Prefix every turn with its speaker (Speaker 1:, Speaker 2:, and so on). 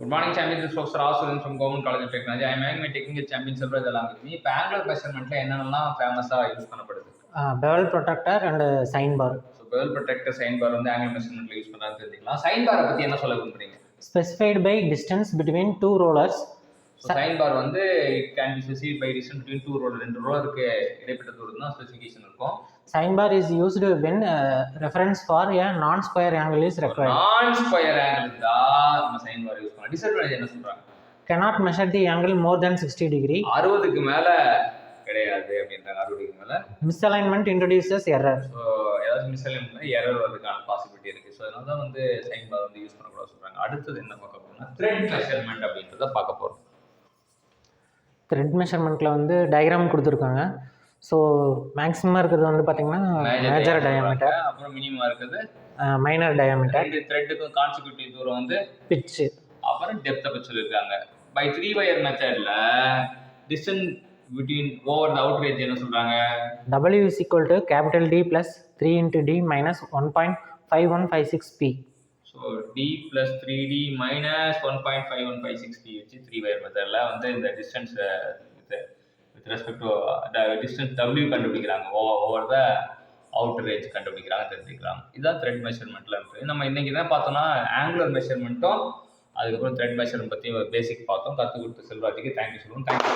Speaker 1: Good morning, champions. This is Professor Asuran from Government College of Technology. I am having my technical champion Silveraj along with me. இப்போ angular measurementல என்னென்னலாம் ஃபேமஸாக use பண்ணப்படுது?
Speaker 2: bevel protector and sign bar.
Speaker 1: So bevel protector, sign bar வந்து angular measurementல use பண்ணுறான்னு தெரிஞ்சுக்கலாம். sign bar பற்றி என்ன சொல்ல விரும்புறீங்க?
Speaker 2: Specified by distance between two rollers.
Speaker 1: So sign bar வந்து it can be specified by distance between two rollers. ரெண்டு ரோலருக்கு இடைப்பட்ட தூரம் தான் ஸ்பெசிஃபிகேஷன் இருக்கும்.
Speaker 2: Sign bar is used when reference for a non-square angle is required.
Speaker 1: Non-square angle தான் நம்ம sign bar use பண்ணலாம். Disadvantage என்ன சொல்றாங்க?
Speaker 2: Cannot measure the angle more than 60 degree.
Speaker 1: 60க்கு மேல கிடையாது அப்படின்றாங்க. 60க்கு மேல
Speaker 2: misalignment introduces error.
Speaker 1: ஸோ ஏதாவது மிஸ்அலைன்மெண்ட் எரர் வரதுக்கான பாசிபிலிட்டி இருக்கு. ஸோ அதனால தான் வந்து சைன் பார் வந்து யூஸ் பண்ணக்கூடாது சொல்றாங்க. அடுத்தது என்ன பார்க்க போறோம்னா த்ரெட் மெஷர்மெண்ட் அப்படின்றத பார்க்க போறோம்.
Speaker 2: த்ரெட் மெஷர்மெண்ட்டில் வந்து டயக்ராம் கொடுத்துருக்காங்க. ஸோ மேக்ஸிமம் இருக்கிறது வந்து பார்த்தீங்கன்னா மேஜர் டயாமீட்டர்,
Speaker 1: அப்புறம் மினிமம் இருக்கிறது
Speaker 2: மைனர் டயாமீட்டர்.
Speaker 1: ரெண்டு த்ரெட்டுக்கும் கான்சிக்யூட்டிவ் தூரம் வந்து
Speaker 2: பிட்ச்,
Speaker 1: அப்புறம் டெப்த்தை பற்றி சொல்லியிருக்காங்க. பை 3 wire மெத்தடில் distance between over the out range என்ன சொல்கிறாங்க?
Speaker 2: W is equal to capital D plus 3 into D minus 1.5156 P.
Speaker 1: So D plus 3D minus 1.5156 P வச்சு 3 wire மெத்தடில் வந்து இந்த distance with respect to distance W கண்டுபிடிக்கிறாங்க. Over the outer range கண்டுபிடிக்கிறாங்க, தெரிஞ்சுக்கிறாங்க. இதுதான் த்ரெட் மெஷர்மெண்ட்டில் இருக்குது. நம்ம இன்றைக்கி தான் பார்த்தோம்னா ஆங்குலர் மெஷர்மெண்ட்டும் அதுக்கப்புறம் த்ரெட் மெஷர்மெண்ட் பற்றி ஒரு பேசிக் பார்த்தோம். கற்றுக் கொடுத்த செல்வாஜிக்கு தேங்க்யூ சொல்லுவோம். தேங்க்யூ.